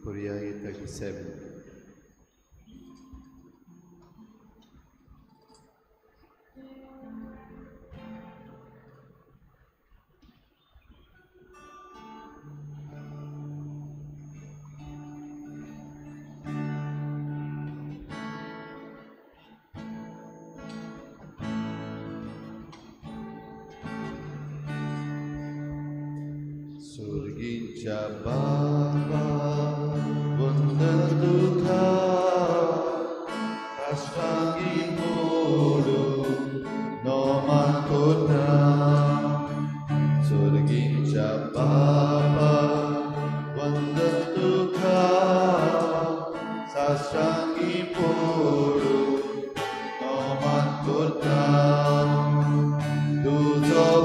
Korea 37. Surgincha Baba Wonder Dukha Ashtangi Muru Noman Kota Surgincha Baba Wonder Dukha Ashtangi Muru Noman Kota Duzo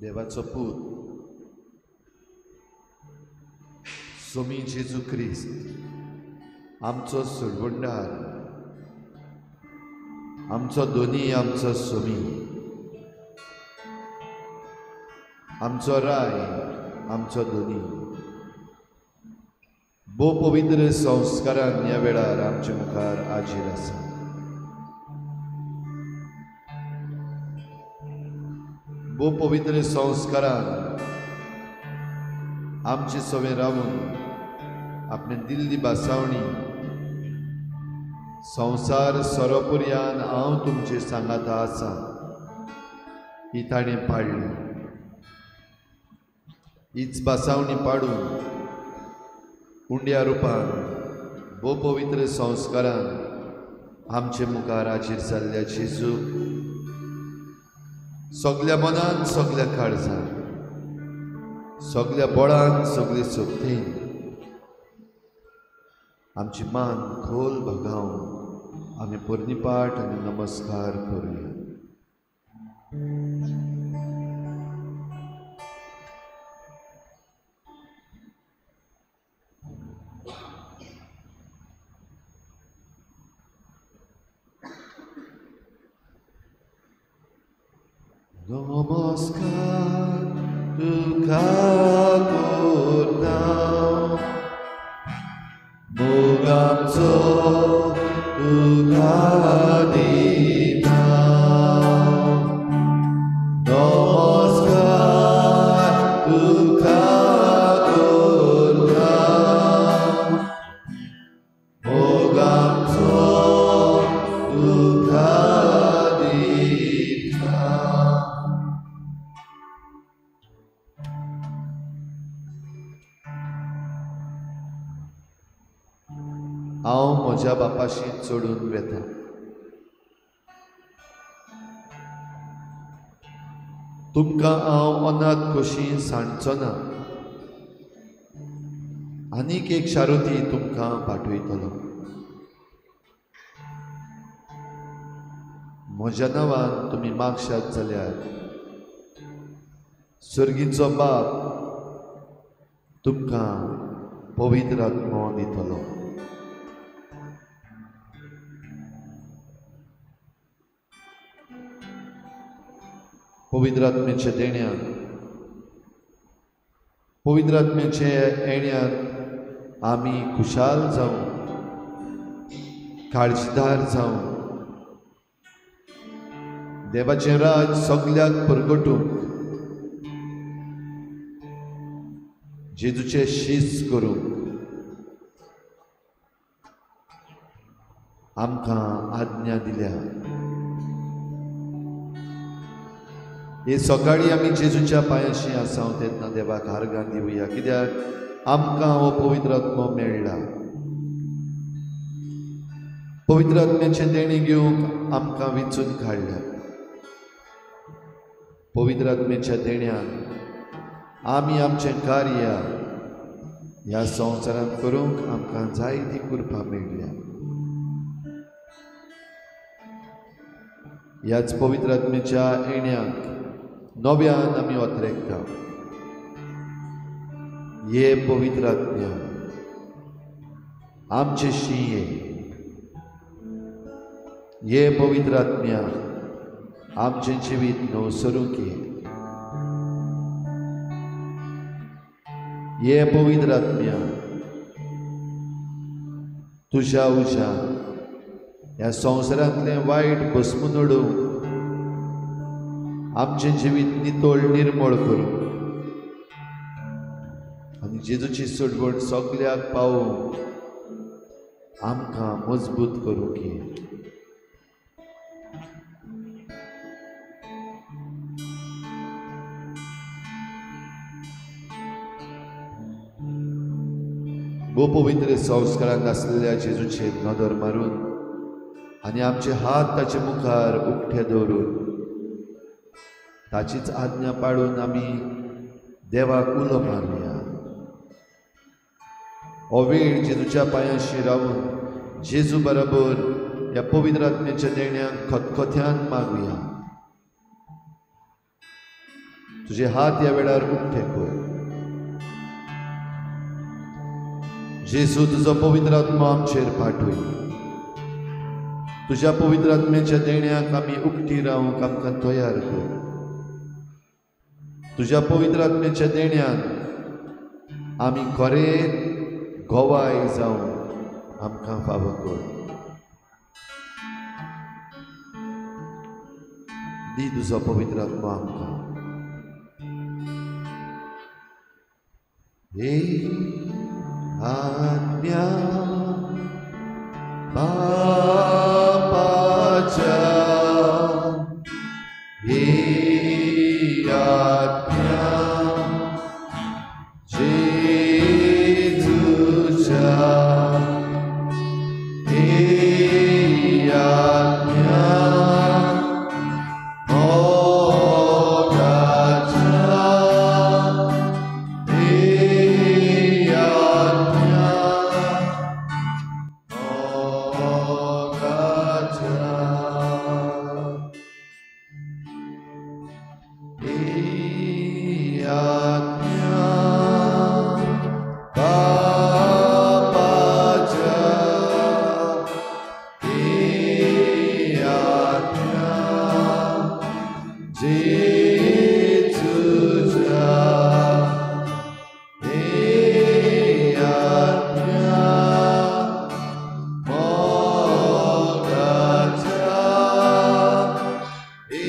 देवाचो पूत सोमी जेजू क्रिस्त आमचो सुरवंडार आमचो दोनी आमचो सोमी आमचो राय आमचो दोनी भोव पवित्र संस्कारान ह्या वेळार आमचे मुखार हाजीर आसा भोव पवित्र संस्कारान आमचे सवे रावून आपणे दिल्ली बासावणी संसार सोरोपर्यान हांव तुमचे सांगाता आसा ही ताणें पाळली हीच बासावणी पाडून उंड्या रुपान भोव पवित्र संस्कारान आमचे मुखार हाजीर जाल्ल्या जेजूक सगळ्या मनान सगळ्या काळजान सगळ्या बळान सगळे सोबतीन आमची मान खोल भगावन आमी पोरनिपाट आनी नमस्कार करूया Namaskar Tuka Gurnam Mugamso Tuka Dinam हांव म्हज्या बापाशी चडून वेता. तुमकां हांव अनाथ कशी सांडचो ना. आनीक एक शारोती तुमकां पाठयतलो. म्हज्या नांवान तुमी मागशात जाल्यार स्वर्गीचो बाप तुमकां पवित्र आत्मो दितलो. पवित्र आत्म्याच्या देण्यान, पवित्र आत्म्याचे येण्यान आमी खुशाल जावं, काळजीदार जावं, देवाचें राज सगळ्याक परगटूंक, जेजूचे शीस करूंक आमकां आज्ञा दिल्या. हे सकाळी आमी जेजूच्या पांयाशी आसां तेन्ना देवाक आर्गां दिवया, कित्याक आमकां हो पवित्र आत्मो मेळ्ळा. पवित्र आत्म्याचें देणी घेवंक आमकां विचून काडल्या. पवित्र आत्म्याच्या देण्यान आमी आमचें कार्य ह्या संवसारांत करूंक आमकां जायती कृपा मेळ्ळ्या. ह्याच पवित्र आत्म्याच्या येण्याक नव्यान आमी ओतरेकता. ये पवित्र आत्म्या आमचेशी ये पवित्र आत्म्या आमचें जिवीत नवसरूंक ये पवित्र आत्म्या तुज्या उज्यान ह्या संवसारांतलें वायट भस्म नडोवंक, आमचें जिवीत नितोळ निर्मळ करूंक आनी जेजूची सोडवण सगळ्याक पावोवंक आमकां मजबूत करूंक भोव पवित्र संस्कारांत आसलेल्या जेजूचेर नदर मारून आनी आमचे हात ताचे मुखार उक्ते दवरून ताचीच आज्ञा पाळून आमी देवाक उलो मारुया. हो वेळ जेजूच्या पांयाशी रावून जेजू बरोबर ह्या पवित्र आत्म्याच्या देण्याक खतखत्यान मागुया. तुझे हात ह्या वेळार उक्ते कर. जेजू तुजो पवित्र आत्मो आमचेर पाठय. तुज्या पवित्र आत्म्याच्या देण्याक आमी उक्ती रावंक आमकां तयार कर. तुज्या पवित्र आत्म्याच्या देण्यान आमी खरें गोवाय जावंक आमकां फावो कर. दी तुजो पवित्र आत्मो आमकां. हे आत्म्या बापाच्या, हे आत्म्या जेजूच्या, हे आत्म्या मोगाच्या, हे आत्म्या मोगाच्या, हे आत्म्या बापाच्या, हे आत्म्या जेजूच्या, हे आत्म्या मोगाच्या, हे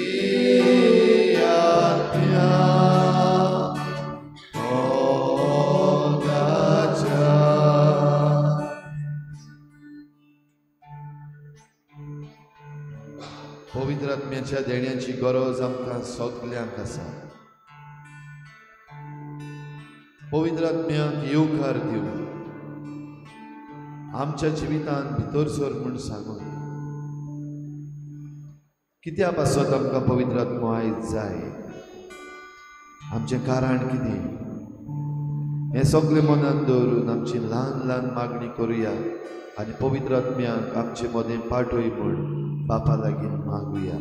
आत्म्या मोगाच्या. पवित्र आत्म्याच्या देण्याची गरज आमकां सगल्यांक आसा. पवित्र आत्म्याक येवकार दिवं आमच्या जिवितांत भितर सर म्हूण सांगून कित्या पासत आमकां पवित्र आत्मो आयज जाय, आमचें कारण कितें हें सगळें मनांत दवरून आमची ल्हान ल्हान मागणी करुया आनी पवित्र आत्म्याक आमचे मदें पाठय म्हूण बापा लागीं मागुया।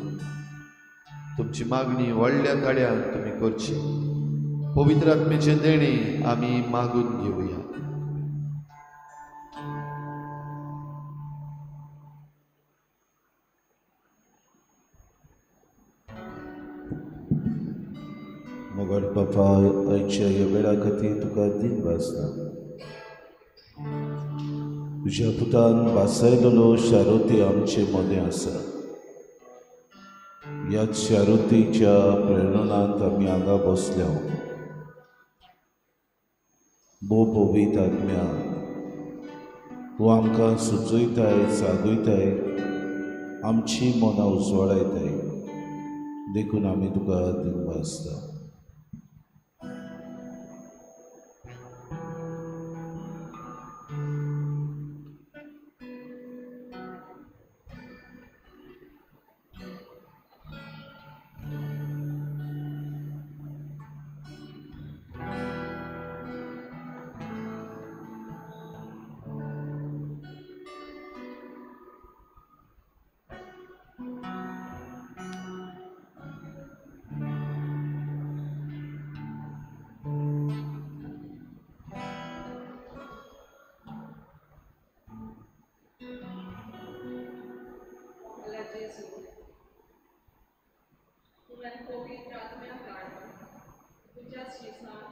तुमची मागणी व्हडल्या ताळ्यान तुमी करची। पवित्र आत्म्याचें देणें आमी मागून घेवया। मोगड बापा, आयच्या ह्या वेळा खातीर तुका दिनवासना। तुज्या पुतान वासयलेलो शारोती आमचे मदें आसा। ह्याच शारोतीच्या प्रेरणांत आमी हांगा बसल्या। भोव पवित्र आत्म्या, तूं आमकां सुचयताय, सांगयताय, आमची मनां उजवाडायताय, देखून आमी तुका दिनवासता। पवित्र आत्म्या तुझ्या शिसान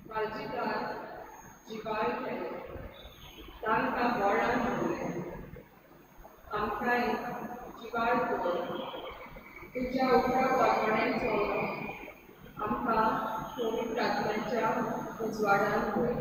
काळजीकार जिवाळ केले, तांकां बोळान हाडले, आमकांय जिवाळ कर। तुज्या उपरा वागोवणें चलो आमकां पवित्र आत्म्याच्या उजवाडान पळय।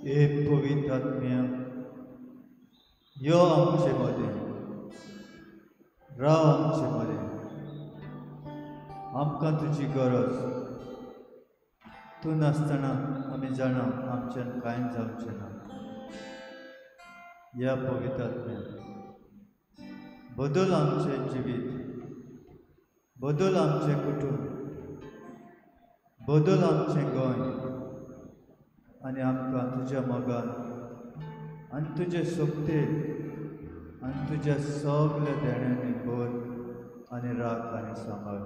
हे पवित्र आत्म्या, यो आमचे मदें, राव आमचे मदें। आमकां तुजी गरज। तूं नासतना आमी जाणा आमच्यान कांय जावचें ना। ह्या पवित्र आत्म्या, बदल आमचें जिवीत, बदल आमचें कुटुंब, बदल आमचें गोंय आनी आमकां तुज्या मोगान आनी तुजे सोबतेक आनी तुज्या सगल्या देण्यांनी भर आनी राख आनी सांबाळ।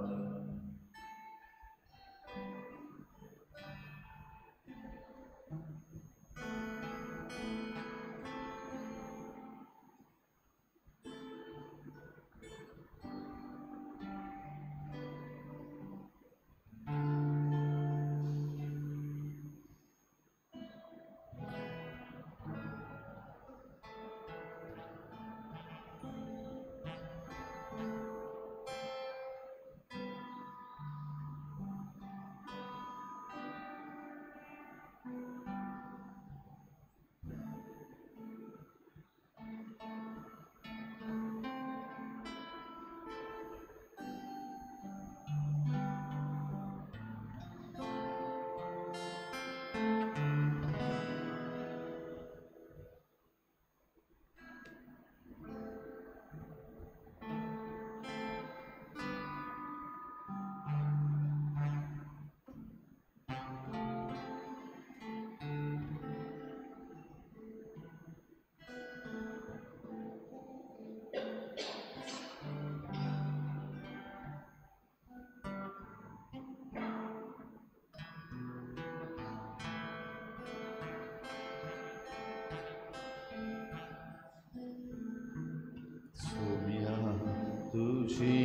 तुझी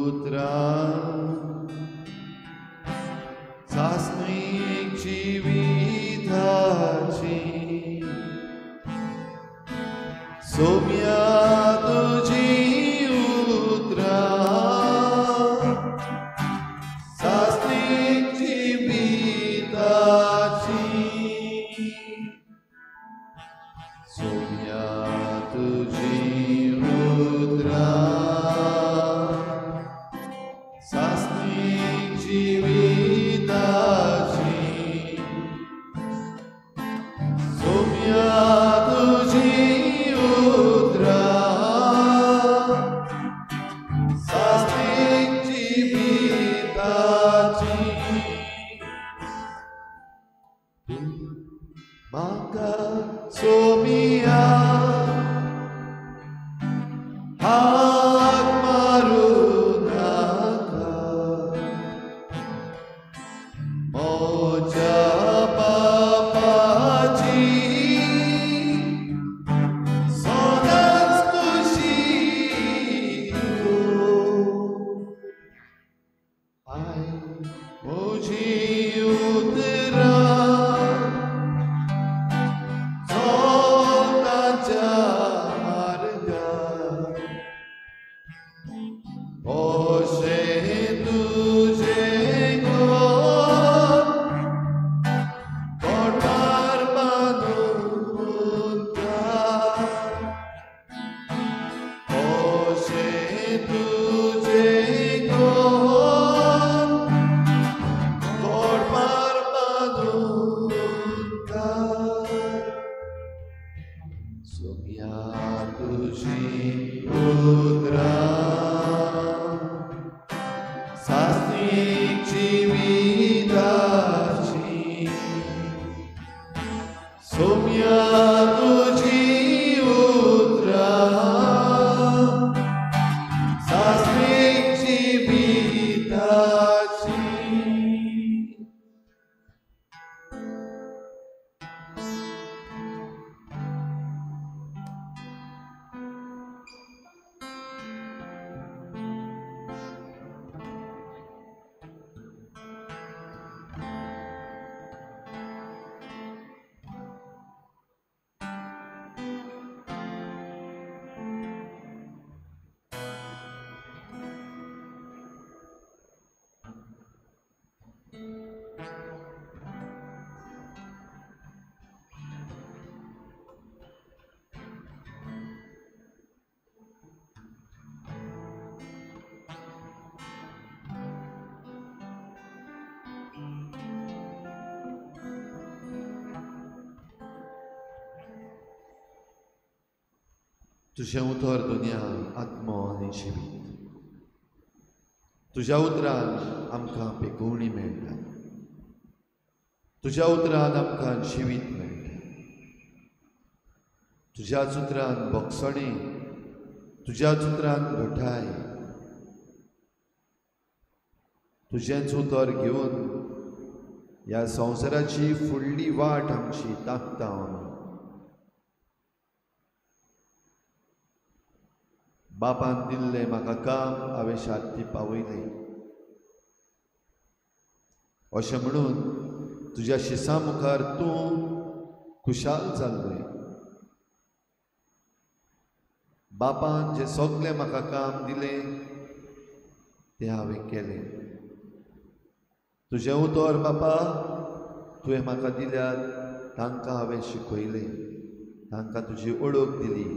उतरां चांचणी जिविताची, सोम्या तुझी उतरां चांचणी जिविताची, आय म्हजी उतरां चलताच्या मार्गार अशें तुजें घर कोठार बांदून घाल अशें तुजें घर कोठार बांदून घाल सोम्या तुजीं उतरां सात्वीक जिविताची सोम्या तुजीं उतरां सात्वीक जिविताची तुझें उतर दुनिया आत्मो आनी जिवीत तुज्या उतरान आमकां पेकवणी मेळटा तुज्या उतरान आमकां जिवीत मेळटा तुज्याच उतरान बोगसणी तुज्याच उतरान घटाय तुजेंच उतर घेवन ह्या संवसाराची फुडली वाट आमची ताकता आमी बापान दिल्लें म्हाका काम हांवें शांती पावयलें अशें म्हणून तुज्या शिसां मुखार तूं खुशाल जाल्लोय बापान जें सगलें म्हाका काम दिलें तें हांवें केलें तुजें उतर बापा तुवें म्हाका दिल्यार तांकां हांवें शिकयलें तांकां तुजी ओळख दिली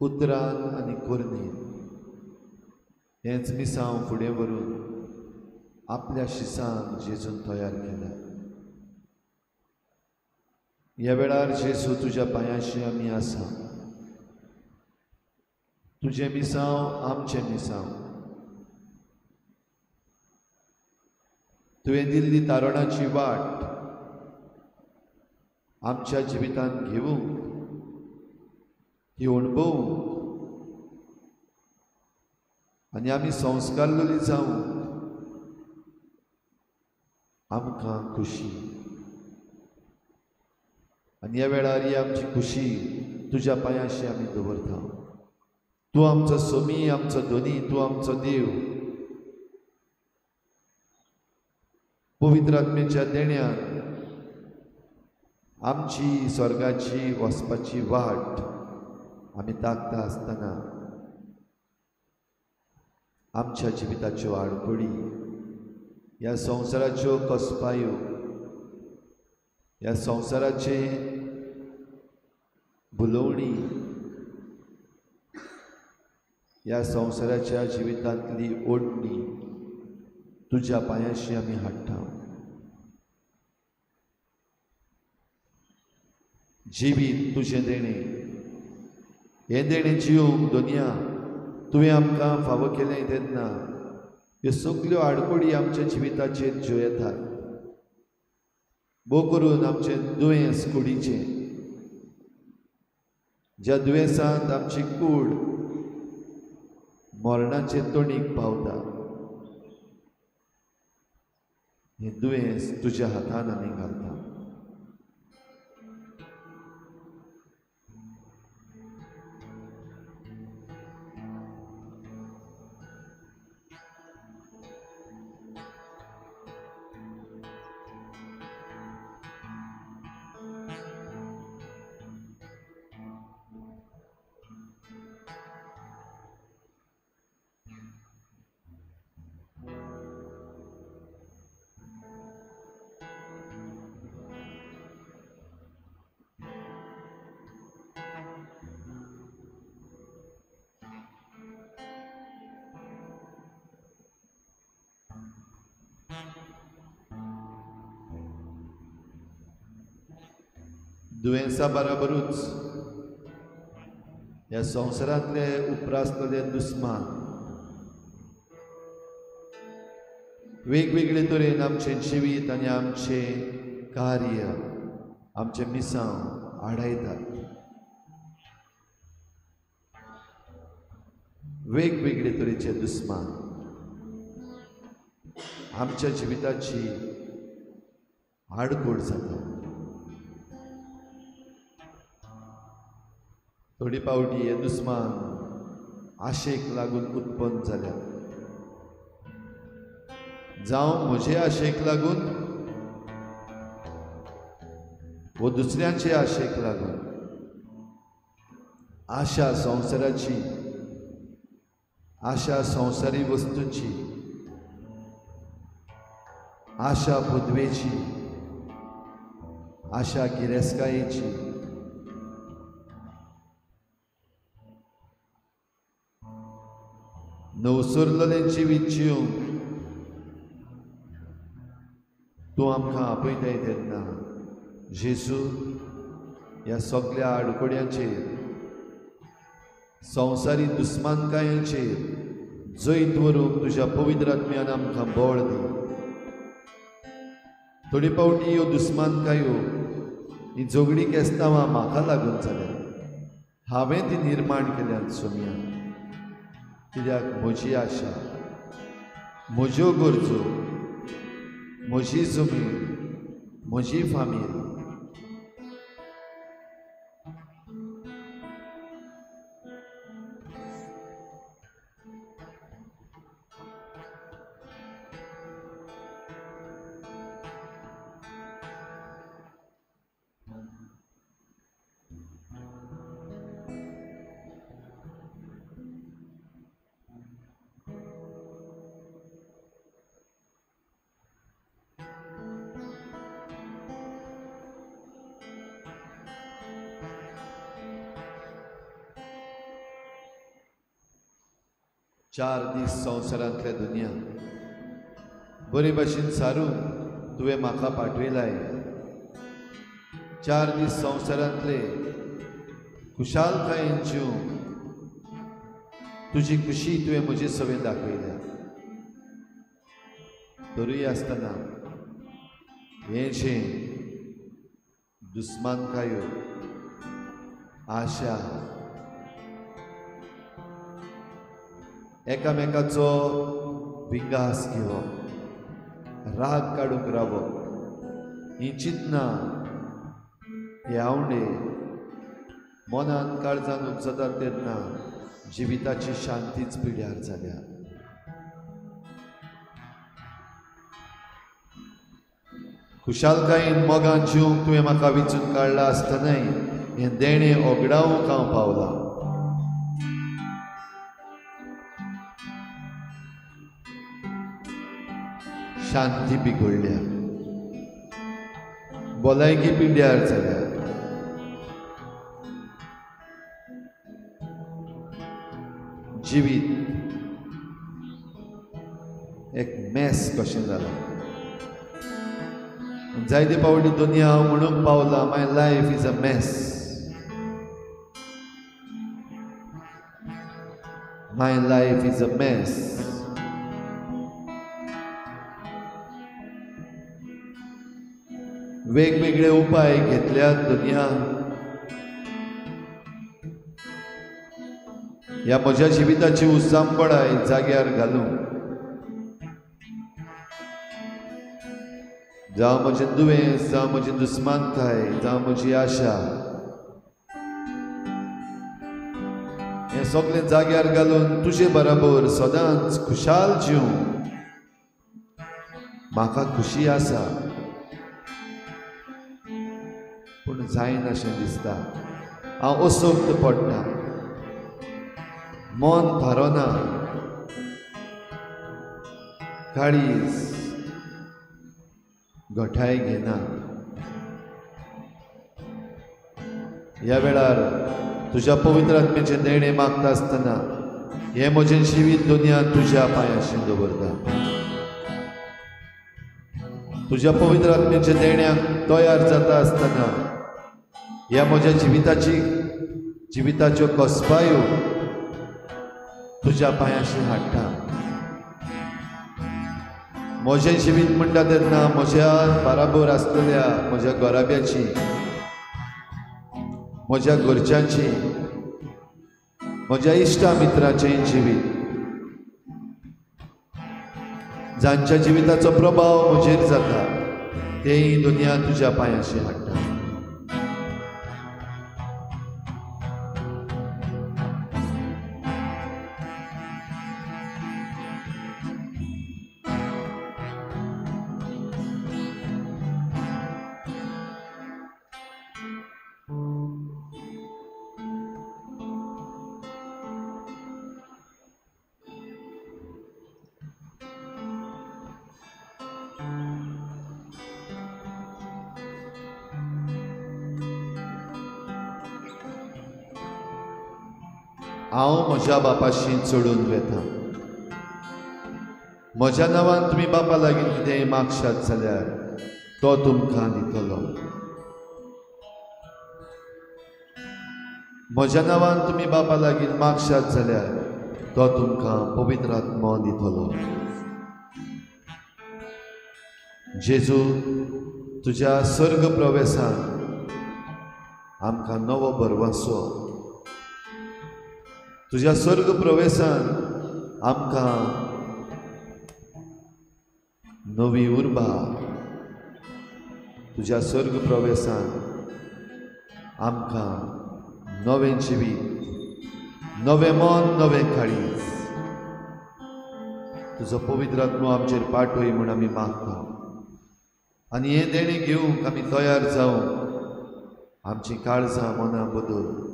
उतरान आनी कोरनेन हेंच मिसांव फुडें व्हरून आपल्या शिसांक जेजून तयार केला ह्या वेळार जेजू तुज्या पांयाशी आमी आसा तुजें मिसांव आमचें मिसांव तुवें दिल्ली तारणाची वाट आमच्या जिवितांत घेवूंक ही अणभवूंक आनी आमी संस्कारलेली जावंक आमकां खुशी आनी ह्या वेळार ही आमची खुशी तुज्या पांयाशी आमी दवरता तूं आमचो सोमी आमचो धोनी तूं आमचो देव पवित्र आत्मेच्या देण्यान आमची स्वर्गाची वचपाची वाट आमी ताकता आसतना आमच्या जिविताच्यो आडखडी ह्या संवसाराच्यो कसपायो ह्या संवसाराचे भुलवणी ह्या संवसाराच्या जिवितांतली ओडणी तुज्या पांयाशी आमी हाडटा जिवीत तुजें देणें हें देणें जिवंक दोनया तुवें आमकां फावो केलें तेन्ना ह्यो सगल्यो आडखडी आमच्या जिविताचेर ज्यो येतात भोव करून आमचें दुयेंस कुडीचें ज्या दुयेंसांत आमची कूड मरणाचे तोणीक पावता हें दुयेंस तुज्या हातान आमी घालता दुयेंसा बरोबरूच ह्या संवसारांतले उपरासलेले दुस्मान वेगवेगळे तरेन आमचें जिवीत आनी आमचें कार्य आमचें मिसांव आडायतात. वेगवेगळे तरेचे दुस्मान आमच्या जिविताची आडकोड जाता. थोडी पावटी हे दुस्मान आशेक लागून उत्पन्न जाल्यात, जावं म्हजे आशेक लागून व दुसऱ्यांचे आशेक लागून. आशा संवसाराची, आशा संवसारी वस्तूंची, आशा पदवेची, आशा गिरेस्कायेची, नवसुरलेलें जिवीत जिवंक तूं आमकां आपयताय तेन्ना जेजू ह्या सगळ्या आडकोड्यांचेर, संवसारी दुस्मानकायेचेर जैत व्हरूंक तुज्या पवित्र आत्म्यान आमकां बळ दी. थोडी पावटी ह्यो दुस्मानकायो ही झगडी केस्तांवां म्हाका लागून जाल्यात. हांवें ती निर्माण केल्यात सोम्या, कित्याक म्हजी आशा, म्हज्यो गरजो, म्हजी जमीन, म्हजी फामील चार दीस संवसारांतल्या दुनिया बरे भाशेन सारून तुवें म्हाका पाठयलाय. 4 दीस संवसारांतले खुशालकायेन जिवंक तुजी खुशी तुवें म्हजे सवेन दाखयल्या. तरूय आसतना हें जें दुस्मानकायो, आशा, एकामेकाचो विंगास घेवप, राग काडूंक रावप, ही चिंतना, हे आवडे मनान काळजान उपजतात तेन्ना जिविताची शांतीच पिड्यार जाल्या. खुशालकायेन मोगान जिवंक तुवें म्हाका विचून काडला आसतनाय हें देणें ओगडावंक हांव पावलां. शांती बिगडल्या, भलायकी पिड्यार जाल्या, जिवीत एक मेस कशें जालां. जायते पावटी दुनिया हांव म्हणूंक पावला, my life is a mess, my life is a mess. वेगवेगळे उपाय घेतल्यात दुनिया ह्या म्हज्या जिविताची उसांबळाय जाग्यार घालूंक. जावं म्हजें दुयेंस, जावं म्हजी दुस्मानकाय, जावं म्हजी आशा, हें सगळें जाग्यार घालून तुजे बरोबर सदांच खुशाल जिवंक म्हाका खुशी आसा. पूण जायनाशें दिसता. हांव असोक्त पडटा, मन थारोना, काळीज घटाय घेना. ह्या वेळार तुज्या पवित्र आत्म्याचें देणें मागता आसतना हें म्हजें जिवीत दुनिया तुज्या पांयाशीं दवरता. तुझ्या पवित्र आत्म्याच्या देण्याक तयार जाता आसतना ह्या म्हज्या जिविताच्यो कसबायो तुझ्या पांयाशी हाडटा. म्हजें जिवीत म्हणटा तेन्ना म्हज्या बाराबर आसलेल्या म्हज्या घराब्याची, म्हज्या घरच्यांची, म्हज्या इश्टा मित्राचें जिवीत, जांच्या जिविताचो प्रभाव म्हजेर जाता तेय दुनिया तुज्या पांयाशी हाडटा. हांव म्हज्या बापाशी चडून वेता. म्हज्या नांवान तुमी बापा लागीं कितेंय मागशात जाल्यार तो तुमकां दितलो. म्हज्या नांवान तुमी बापा लागीं मागशात जाल्यार तो तुमकां पवित्र आत्मो दितलो. जेजू तुज्या सर्ग प्रवेशान आमकां नवो भरवंसो, तुज्या स्वर्ग प्रवेशान आमकां नवी उर्बा, तुज्या स्वर्ग प्रवेशान आमकां नवें जिवीत, नवें मन, नवें काळीज, तुजो पवित्र आत्मो आमचेर पाठय म्हूण आमी मागता. आनी हें देणें घेवंक आमी तयार जावं आमचीं काळजां मनां बदल.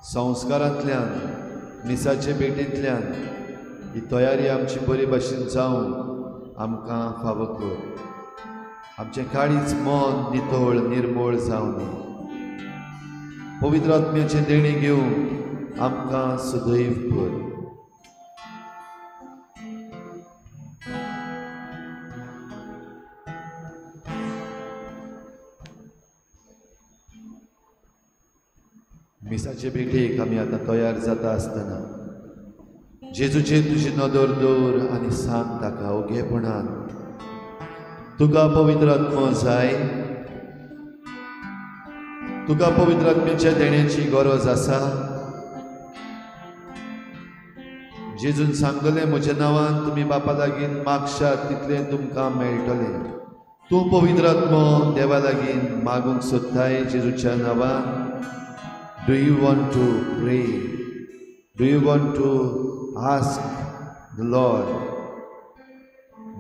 संस्कारांतल्यान, मिसाचे भेटींतल्यान ही तयारी आमची बरे भाशेन जावंक आमकां फावो कर. आमचें काळीज मन नितळ निर्मळ जावन पवित्र आत्म्याचें देणें घेवंक आमकां सदैव कर. मिसाचे भेटेक आमी आतां तयार जाता आसतना जेजूचेर तुजी नदर दवर आनी सांग ताका ओगेपणान, तुका पवित्र आत्मो जाय, तुका पवित्र आत्म्याच्या देण्याची गरज आसा. जेजून सांगलें म्हज्या नांवान तुमी बापा लागीं मागशात तितलें तुमकां मेळटलें. तूं पवित्र आत्मो देवा लागीं मागूंक सोदताय जेजूच्या नांवान? Do you want to pray? Do you want to ask the Lord,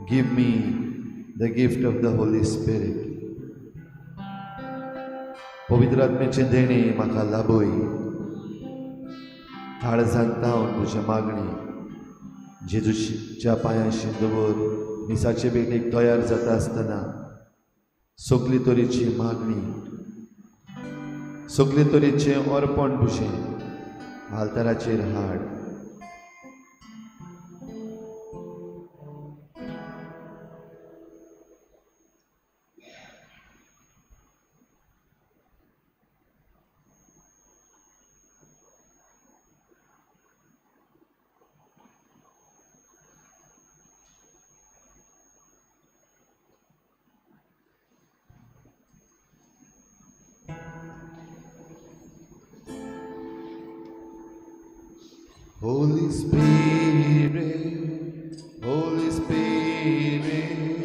give me the gift of the Holy Spirit? पवित्र आत्म्याचें देणें म्हाका लाभय. काळजांत हांव तुज्या मागणी जेजूच्या पांयाशी दवर मिसाचे भेटेक तयार जाता आसतना सगली तरेची मागणी, सगले तरेचें अर्पण तुजें आल्ताराचेर हाड. Holy Spirit, Holy Spirit,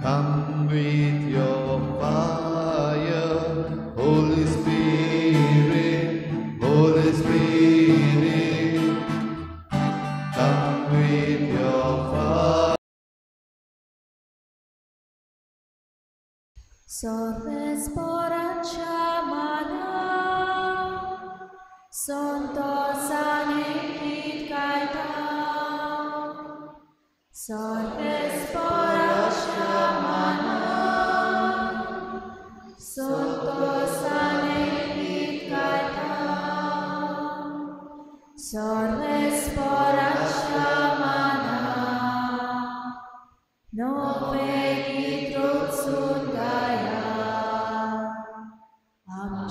come with your fire. Holy Spirit, Holy Spirit, come with your fire. Sorves poracha mana, Santos anekit kaita. Sorves poracha mana, Santos anekit kaita. Sorves poracha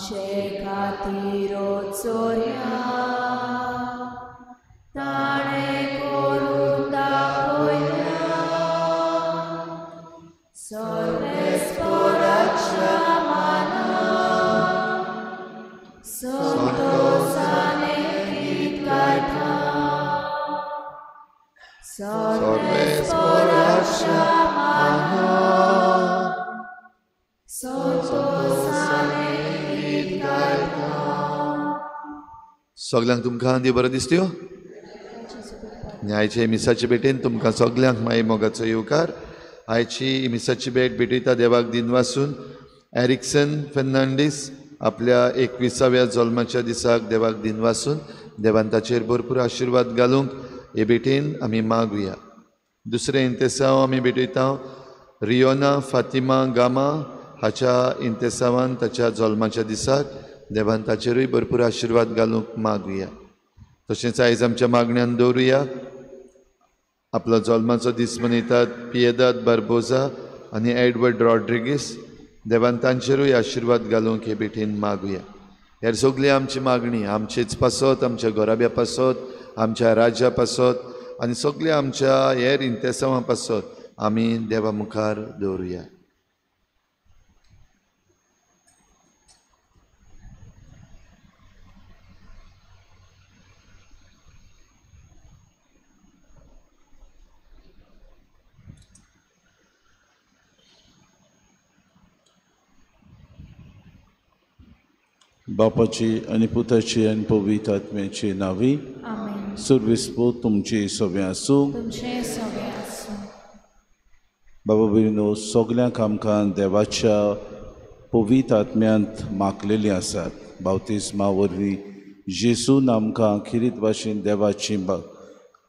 आमचे खातीर चोरया ताणे करून दाखयल्या सर्वेस्पराच्या माना संतोषाने गीत गायता सर्वेस्पराच्या माना संतोषाने गीत गायता. सगल्यांक तुमकां देव बरो दिसत्यो. आयचे मिसाचे भेटेन तुमकां सगल्यांक मागीर मोगाचो येवकार. आयची मिसाची भेट भेटयता देवाक दिन वासून एरिक्सन फेर्नांडीस आपल्या 21व्या जल्माच्या दिसाक देवाक दिन वासून देवान ताचेर भरपूर आशिर्वाद घालूंक हे भेटेन आमी मागुया. दुसरें इंतेसांव आमी भेटयता रियोना फातिमा गामा हाच्या इंतेसावान ताच्या जल्माच्या दिसाक देवान ताचेरूय भरपूर आशिर्वाद घालूंक मागुया. तशेंच आयज आमच्या मागण्यांत दवरुया आपलो जल्माचो दीस मनयतात पियेदाद बार्बोजा आनी एडवर्ड रॉड्रिगीस. देवान तांचेरूय आशिर्वाद घालूंक हे भेटेन मागुया. हेर सगळी आमची मागणी आमचेच पासत, आमच्या घोराब्या पासत, आमच्या राज्या पासत आनी सगळ्या आमच्या हेर इंतेसांवा पासत आमी देवा मुखार दवरुया. बापाची आनी पुताची आनी पवित्र आत्म्याची नावी आमेन. सुरविस्पो तुमची सगळ्यां आसूं. तुमचे सगळे आसूं. बाबा भयणीनो, सगल्यांक आमकां देवाच्या पवित्र आत्म्यांत मागलेलीं आसात. बावतिस्मा वरवीं जेसून आमकां खिरीत भाशेन देवाची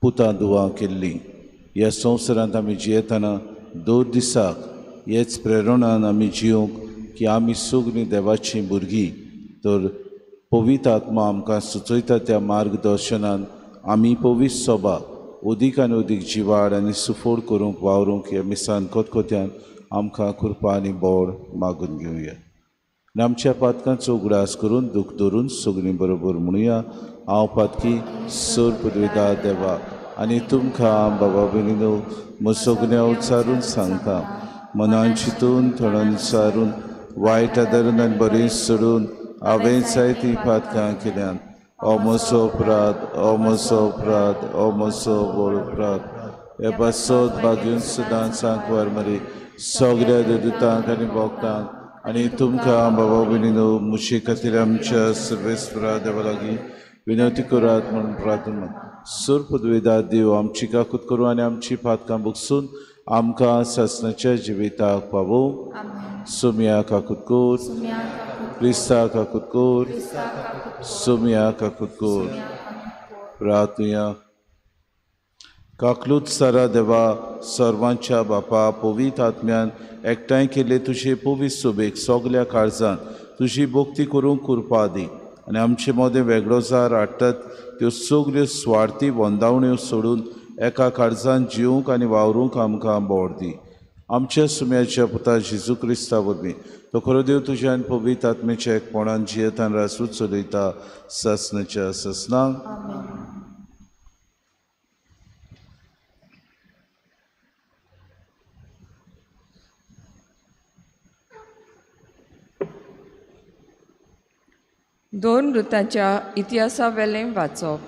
पुतां दुआ केल्ली. ह्या संवसारांत आमी जियेतना दर दिसाक हेच प्रेरणान आमी जियोंक की आमी सगळीं देवाची भुरगीं. तर पवित्र आत्मा आमकां सुचयता त्या मार्गदर्शनान आमी पवित्र सभा अदीक आनी अदीक जिवाड आनी सुफोड करूंक वावरूंक ह्या मिसान कोतकोत्यान आमकां कृपा आनी बोड मागून घेवया. आनी आमच्या पातकांचो उगडास करून दूख धरून सगळीं बरोबर म्हणुया. हांव पातकी सोर पदवीदार देवा आनी तुमकां बाबा भयणीनो म्हज्या सगळ्या उच्चारून सांगता. मनान चिंतून थोडोन विचारून वायट आदारून आनी बरें सोडून हांवें जायतीं पातकां केल्यान हो म्हजो अपराध, हो म्हजो अपराध, हो म्हजो व्हड अपराध. हे पासत बागेवन सुद्दां सांकवार मरे सगळ्या दुतांक आनी भक्तांक आनी तुमकां बाबा भयणीनो मुशी खातीर आमच्या सर्वेस्परा देवा लागीं विनवती करात म्हणून प्रार्थना. सूर पदवेदार देव आमची काकूत करूं आनी आमची पातकां भोगसून आमकां सासणाच्या जिविताक पावो. सुम्या काकूत कोर, क्रिस्ता काकूत कोर, सुम्या काकूत कोर. प्रार्थया. काकलूत सारा देवा सर्वांच्या बापा पवित्र आत्म्यान एकठांय केले तुजे पवित्र सोबेक सगल्या काळजान तुजी भक्ती करूंक कृपा दी. आनी आमचे मदें वेगळो जार हाडटात त्यो सगल्यो स्वार्थी वंदावण्यो सोडून एका काळजान जिवंक आनी वावरूंक आमकां बोड दी. आमच्या सुम्याच्या पुता जेजू क्रिस्ता वरवीं तो खरो देव तुज्या आनी पवित्र आत्म्याच्या एकपणान जियेतान रासूच चलयता ससनाच्या ससनांक. दोन ऋतांच्या इतिहासा वेलें वाचप.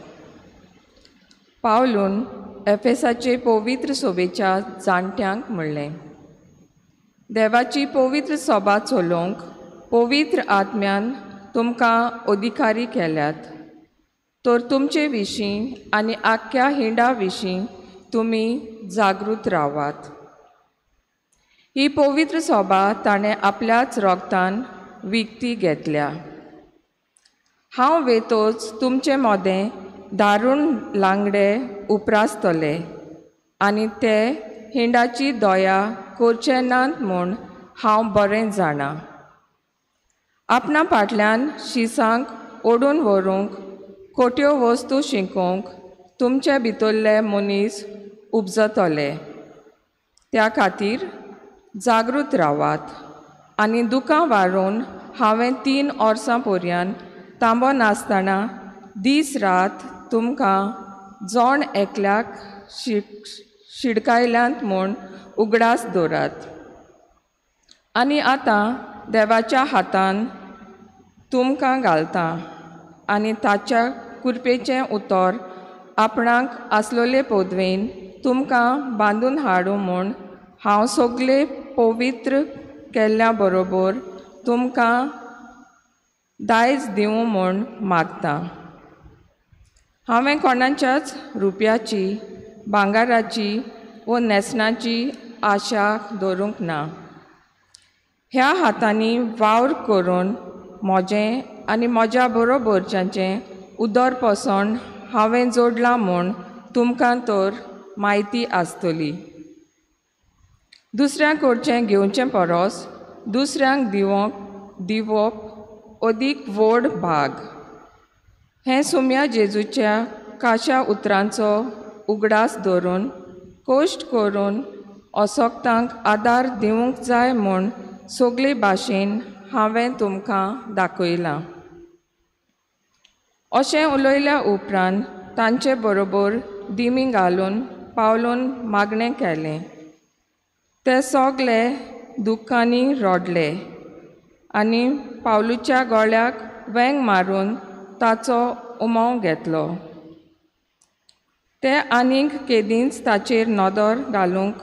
पावलून एफेसाचे पवित्र सोबेच्या जाणट्यांक म्हणलें, देवाची पवित्र सभा चलोवंक पवित्र आत्म्यान तुमकां अधिकारी केल्यात. तर तुमचे विशीं आनी आख्या हिंडा विशीं तुमी जागृत रावात. ही पवित्र सभा ताणें आपल्याच रोगतान विकती घेतल्या. हांव वेतोच तुमचे मोदें दारूण लांगडे उप्रासतले आनी ते हिंडाची दया करचे नात म्हूण हांव बरें जाणा. आपणा फाटल्यान शिसांक ओडून व्हरूंक खोट्यो वस्तू शिंकूंक तुमचे भितरले मनीस उपजतले. त्या खातीर जागृत रावात आनी दुकां वारून हांवें 3 वर्सां पर्यंत तांबो नासतना दीस रात तुमकां जोण एकल्याक शिडकायल्यांत म्हूण उगडास दवरात. आनी आतां देवाच्या हातान तुमकां घालता आनी ताच्या कुरपेचें उतर आपणाक आसलोले पदवेन तुमकां बांदून हाडूं म्हूण हांव सगळे पवित्र केल्ल्या बरोबर तुमकां दायज दिवं म्हूण मागतां. हांवें कोणाच्याच रुपयाची, भांगाराची व नेसनाची आशा दवरूंक ना. ह्या हातांनी वावर करून म्हजें आनी म्हज्या बरोबरच्यांचें उदरपसण हांवें जोडलां म्हूण तुमकां तर म्हायती आसतली. दुसऱ्यां कडचें घेवचें परस दुसऱ्यांक दिवप अदीक व्हड भाग. हें सुम्या जेजूच्या काशा उतरांचो उगडास धरून कश्ट करून अशक्तांक आदार दिवंक जाय म्हूण सगळे भाशेन हांवें तुमकां दाखयलां. अशें उलयल्या उपरांत तांचे बरोबर दिमी घालून पावलून मागणें केलें. ते सगळे दुख्खांनी रडले आनी पावलूच्या गळ्याक वेंग मारून ताचो उमो घेतलो. ते आनीक केदींच ताचेर नदर घालूंक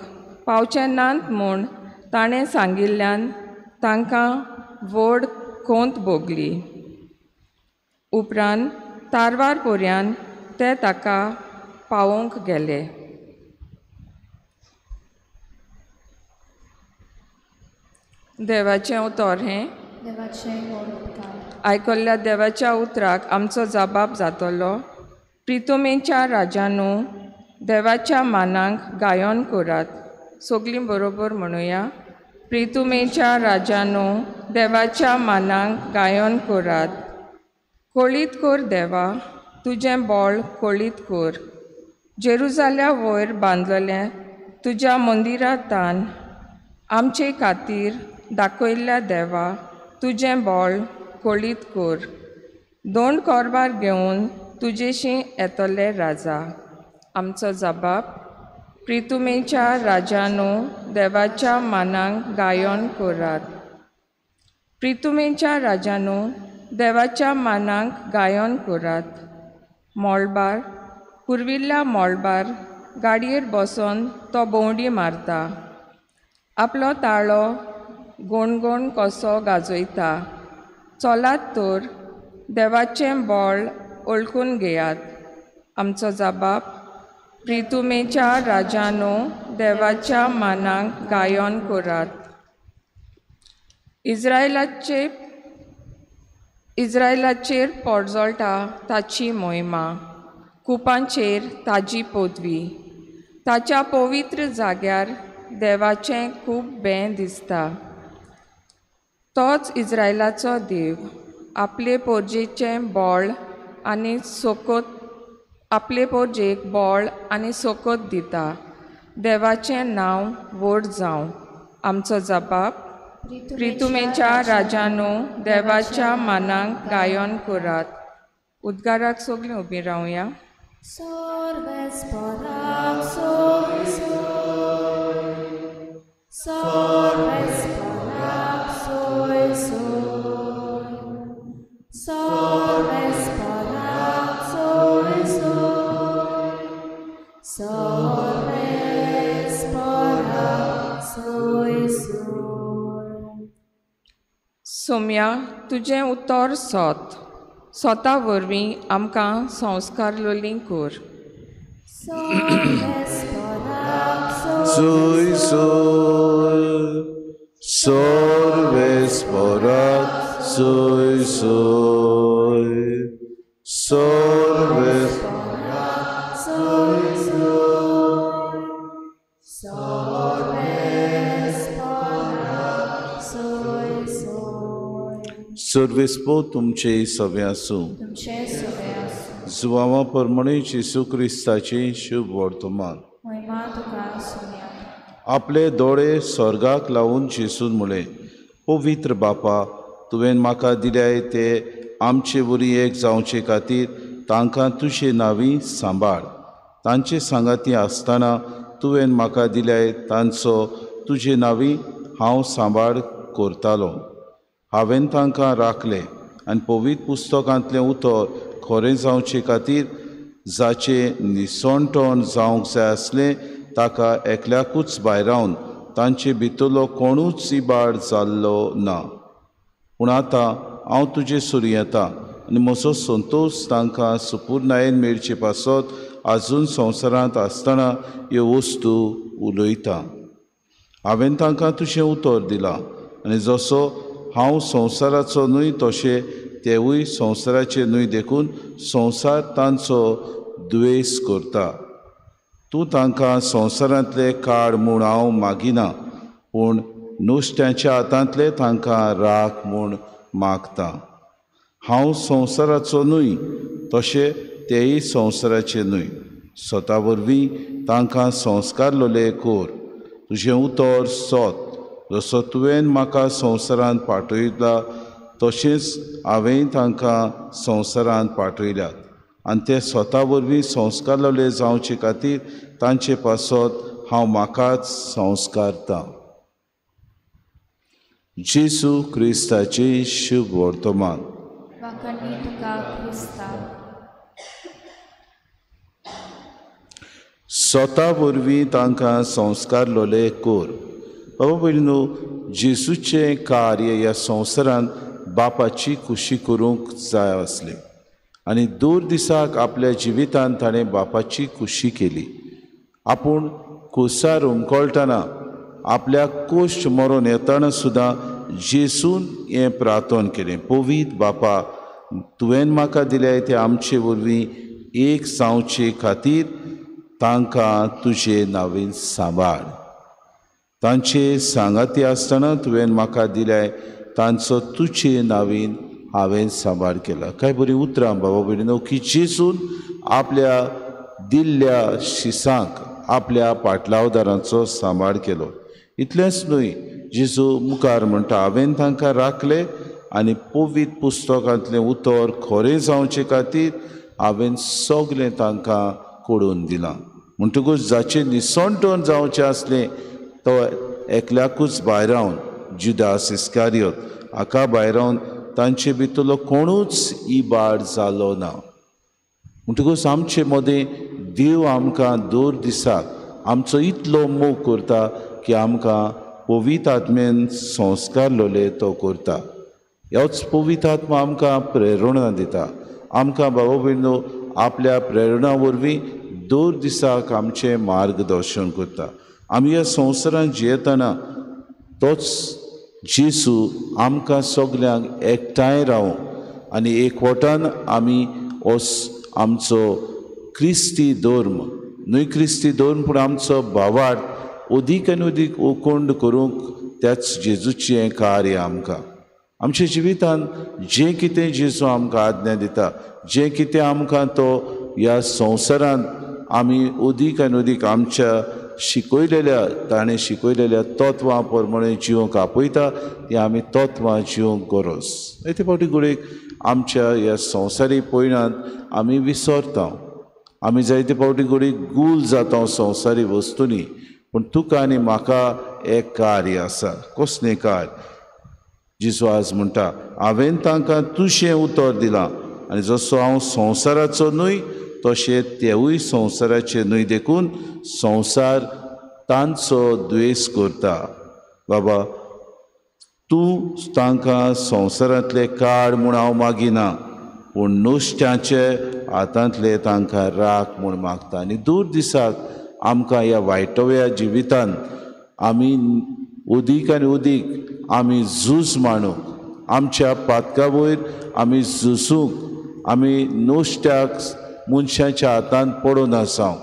पावचे नात म्हूण ताणें सांगिल्ल्यान तांकां व्हड खोंत भोगली. उपरांत तारवार पर्यंत ते ताका पावोवंक गेले. देवाचें उतर हें. देवाचें व्हड उपकार. आयकल्ल्या देवाच्या उतराक आमचो जबाब जातलो. प्रितुमेच्या राजानू देवाच्या मानांक गायन करात. सगळीं बरोबर म्हणुया. प्रितुमेच्या राजानू देवाच्या मानांक गायन करात. कोळीत कर देवा, तुजें बळ कोळीत कर. जेरुजाल्या वयर बांदलेलें तुज्या मंदिरांतान आमचे खातीर दाखयल्ल्या देवा, तुजें बळ कोळीत कर. दोन कोरबार घेवन तुजेशी येतले राजा. आमचो जबाब. प्रितुमेच्या राजानू देवाच्या मानांक गायन करात. प्रितुमेच्या राजानू देवाच्या मानांक गायन करात. मोळबार, पुर्विल्ल्या मोळबार गाडयेर बसोन तो भोंवडी मारता. आपलो ताळो गोणगोण कसो गाजयता. चलात तर देवाचें बळ ओळखून घेयात. आमचो जबाब. प्रितुमेच्या राजानू देवाच्या मानांक गायन करात. इस्रायलाचेर पडजळटा ताची मोहिमा, कुपांचेर ताजी पदवी. ताच्या पवित्र जाग्यार देवाचें खूब बें दिसता. तोच इस्रायलाचो देव आपले पोरजेचें बळ आनी सोकोत आपले पोरजेक बळ आनी सोकोत दिता. देवाचें नांव व्हड जावं. आमचो जबाब. प्रितुमेच्या राजानू देवाच्या मानांक गायन करात. उद्गाराक सगळीं उबीं रावया. Sorvesporak soy soy. Sorvesporak soy soy. Sorvesporak soy soy. Sorvesporak soy soy. Saumya, तुजें उतर सोत. स्वता वरवीं आमकां संस्कार लोलीं कर. Sorvesporak Soy soy, sorvesporak soy soy, Sorvesporak soy soy. Sorvesporak soy soy. सर्वेस्पो तुमचे सवे आसूं. तुमचे सवे आसूं. जुवांवा परमणे जेसू क्रिस्ताचें शुभ वर्तमान. महिमा तुका सुन्या. आपले दोळे स्वर्गाक लावून जेसून म्हळें, पवित्र बापा, तुवें म्हाका दिल्याय ते आमचे बरी एक जावचे खातीर तांकां तुजे नांवी सांबाळ. तांचे सांगाती आसतना तुवें म्हाका दिल्याय तांचो तुजे नांवी हांव सांबाळ करतालो. हांवें तांकां राखले आनी पवित्र पुस्तकांतलें उतर खरें जावचे खातीर जाचें निसणटण जावंक जाय आसलें ताका एकल्याकूच भायर रावन तांचे भितरलो कोणूच इबाड जाल्लो ना. पूण आतां हांव तुजे सुरू येतां आनी म्हजो संतोश तांकां सुपूर्णायेन मेळचे पासत आजून संवसारांत आसतना ह्यो वस्तू उलयतां. हांवें तांकां तुजें उतर दिलां आनी जसो हांव संवसाराचो न्हय तशें तेवूय संवसाराचे न्हय देखून संवसार तांचो द्वेस करता. तूं तांकां संवसारांतले काड म्हूण हांव मागिना, पूण नुस्त्याच्या हातांतले तांकां राख म्हूण मागतां. हांव संवसाराचो न्हय तशें तेय संवसाराचे न्हय. स्वता वरवीं तांकां संस्कारलोले कर. तुजें उतर सोत. जसो तुवें म्हाका संवसारांत पाठयला तशेंच हांवें तांकां संवसारांत पाठयल्यात आनी ते स्वता वरवीं संस्कारलोले जावचे खातीर तांचे पासत हांव म्हाकाच संस्कारतां. जेजू क्रिस्ताचें शुभ वर्तमान. वाखाणणी तुका क्रिस्ता. स्वता वरवीं तांकां संस्कारलोले कर. बाबा भयणीनो, जेजूचें कार्य ह्या संवसारांत बापाची खुशी करूंक जाय आसली आनी दोर दिसाक आपल्या जिवितांत ताणें बापाची खुशी केली. आपूण खुसार उमकळटना आपल्या कोश्ट मरून येताना सुद्दां जेजून हें प्रार्थना केलें. पवित्र बापा, तुवें म्हाका दिल्याय ते आमचे वरवीं एक जावचे खातीर तांकां तुजे नांवें सांबाळ. तांचे सांगाती आसतना तुवें म्हाका दिल्याय तांचो तुजे नांवें हांवें सांबाळ केला. कांय बरीं उतरां बाबा भयणीनो, की जेजून आपल्या दिल्ल्या शिसांक आपल्या पाटलावदारांचो सांबाळ केलो. इतलेंच न्हय, जेजू मुखार म्हणटा, हांवें तांकां राखले आनी पवित्र पुस्तकांतलें उतर खरें जावचे खातीर हांवें सगलें तांकां कळून दिलां. म्हणटकूच जाचें निसणटण जावचें आसलें तो एकल्याकूच भायर रावन जुदास इस्कारियोत हाका भायर रावन तांचे भितरलो कोणूच इबाड जालो ना. म्हणटकूच आमचे मदें देव आमकां दर दिसाक आमचो इतलो मोग करता की आमकां पवित्र आत्मेन संस्कार लोले तो करता. ह्योच पवित्र आत्मा आमकां प्रेरणा दिता. आमकां बाबा भयणीनो, आपल्या प्रेरणा वरवीं दर दिसाक आमचें मार्गदर्शन करता. आमी ह्या संवसारांत जियेतना तोच जेजू आमकां सगल्यांक एकठांय रावूं आनी एकवटान आमी आमचो क्रिस्ती धर्म न्हय क्रिस्ती धर्म पूण आमचो भावार्थ अदीक आनी अदीक उकोंड करूंक त्याच जेजूचें कार्य आमकां. आमच्या जिवितांत जें कितें जेजू आमकां आज्ञा दिता, जें कितें आमकां तो ह्या संवसारांत आमी अदीक आनी अदीक आमच्या ताणें शिकयलेल्या तत्वां प्रमाणे जिवंक आपयता, ती आमी तत्वां जिवंक गरज. ते फावटी घडये आमच्या ह्या संवसारी पयणांत आमी विसरता. आमी जायते फावटी घडये गूल जाता संवसारी वस्तूंनी. पूण तुका आनी म्हाका एक कार्य आसा. कसलें कार्य? जेजू आज म्हणटा, हांवें तांकां तुजें उतर दिलां आनी जसो हांव संवसाराचो न्हय तशें तेवूय संवसाराचे न्हय देखून संवसार तांचो द्वेस करता. बाबा, तूं तांकां संवसारांतले काड म्हूण हांव मागिना, पूण नुस्त्याचे हातांतले तांकां राख म्हूण मागता. आनी दूर दिसाक आमकां ह्या वायटव्या जिवितांत आमी अदीक आनी अदीक आमी झूज मांडूंक, आमच्या पातका वयर आमी झुजूंक, आमी नुस्त्याक मनशाच्या हातांत पडून आसांव,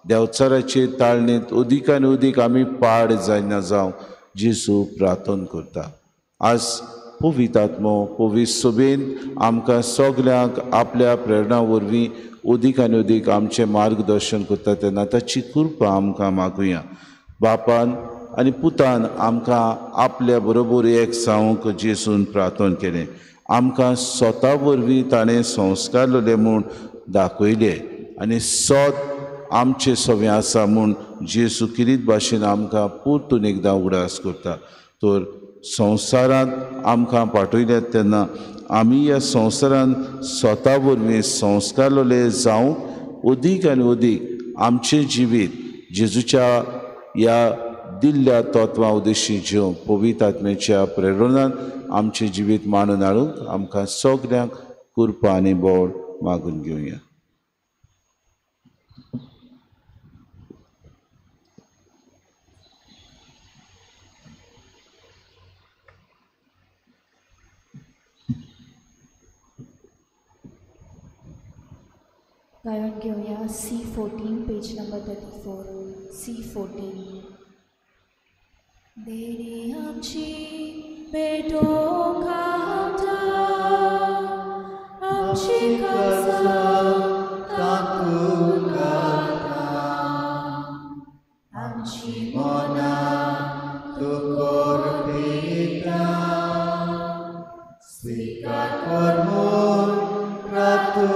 देंवचाराचे ताळणेंत अदीक आनी अदीक आमी पाड जायना जावं जेजू प्रार्थना करता. आज पवित्र आत्मो पवित्र सभेन आमकां सगल्यांक आपल्या प्रेरणा वरवीं अदीक आनी अदीक आमचें मार्गदर्शन करता तेन्ना ताची कृपा आमकां मागुया. बापान आनी पुतान आमकां आपल्या बरोबर एक जावंक जेसून प्रार्थना केलें. आमकां स्वता वरवीं ताणें संस्कारलोले म्हूण दाखयले आनी सोत आमचे सवें आसा म्हूण जेसू किरीत भाशेन आमकां परतून एकदां उगडास करता. तर संवसारांत आमकां पाठयल्यात तेन्ना आमी ह्या संवसारांत स्वता वरवीं संस्कारलोले जावंक अदीक आनी अदीक आमचें जिवीत जेजूच्या ह्या दिल्ल्या तत्वां उद्देशी जिवंक पवित्र आत्म्याच्या प्रेरणान आमचें जिवीत मांडून हाडूंक आमकां सगल्यांक कृपा आनी बोड मागून घेवया. गायन घेऊया C14 पेज नंबर 34. C14. देरी आमची पेटो खाता आमची काळजां तातूंत घाता आमची मनां तुकोर पिता स्वीकार कर म्हूण प्रार्थना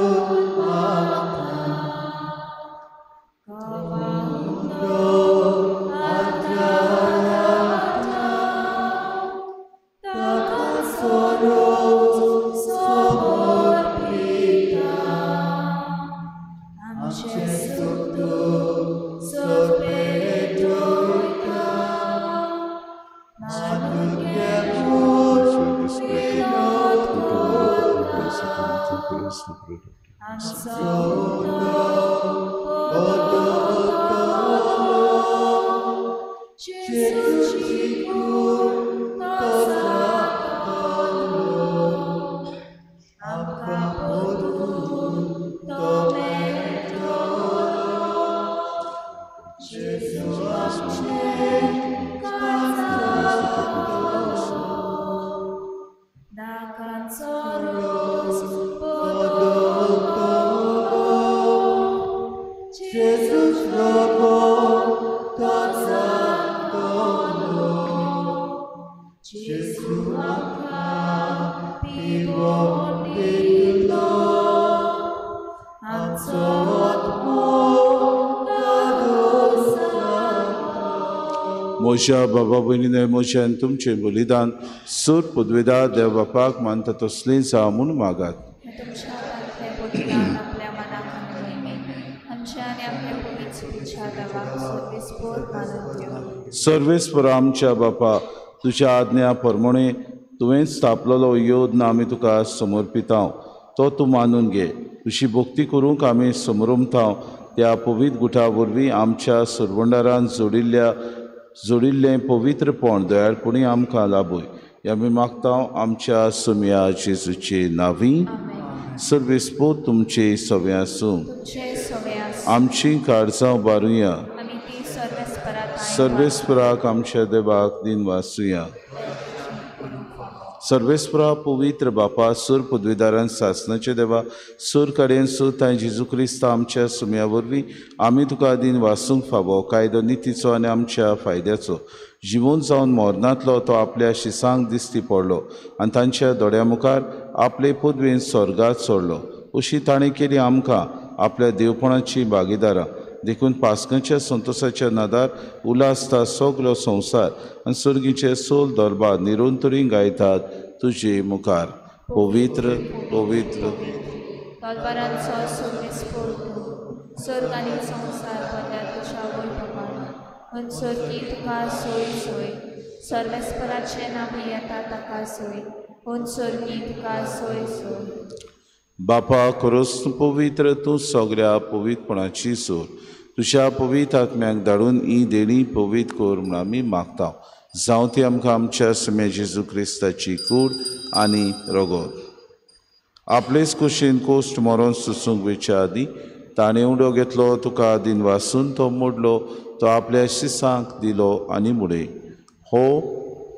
मोशा बाबा भयणीने मोशान तुमचें बलिदान सूर पदवेदार देव बापाक मानता तसलीं जावं म्हूण मागात. तुमच्या हातांतलें बलिदान आपल्या मनाक आनी मोहिमेक आमच्या आनी आपल्या पवित्र इच्छा देवाक सर्वेस्पोर मानून घेवं. सर्वेस्पर आमच्या बापा तुज्या आज्ञा प्रमाणे तुवें स्थापलेलो योजना आमी तुका समर्पितां. तो तूं मानून घे. तुजी भक्ती करूंक आमी समरमतां. त्या पवित्र गुठा वरवीं आमच्या सुरवंडारान जोडिल्लें पवित्रपण दयाळपणी आमकां लाभय. आमी मागतां आमच्या सुम्या जेजूचे नांवी. सर्वेस्पोर तुमचे सवें आसूं. आमची काळजां बारुया. सर्वेस्पराक आमच्या देवाक दिन वासुया. सर्वेस्परा पवित्र बापा सूर पदवीदारान सासणाचे देवा सूर कडेन सूर ताय जेजू क्रिस्त आमच्या सुम्या वरवीं आमी तुका दिन वासूंक फावो कायदो नितीचो आनी आमच्या फायद्याचो जिवून जावन मोरनांतलो तो आपल्या शिसांक दिसती पडलो आनी तांच्या दोळ्या मुखार आपले पदवेन स्वर्गात सोडलो. अशी ताणें केली आमकां आपल्या देवपणाची भागीदारां देखून पासकांच्या संतोशाच्या नादार उलासता सगलो संवसार आनी सर्गीचे सोल दरबार निरंतरी गायतात तुजे मुखार. पवित्र पवित्र दरबारांचो सर्वेस्पोर तूं. सर्ग आनी संवसार बदल्या तुज्या वैभवान अंसर्गी तुका सोय सोय. सर्वेस्पराचे नांव येता ताका सोय. अंसर्गी तुका सोय सोय. बापा खरोच पवित्र तूं सगळ्या पवित्रपणाची सोर. तुज्या पवित्र आत्म्याक धाडून ही देणी पवित्र कर म्हूण आमी मागता. जावं ती आमकां आमच्या सुम्या जेजू क्रिस्ताची कूड आनी रगत. आपलेच कुशीन कोश्ट मरोन सुसूंक वयच्या आदीं ताणें उडो घेतलो तुका दिन वासून तो मोडलो तो आपल्या शिसांक दिलो आनी मुडे. हो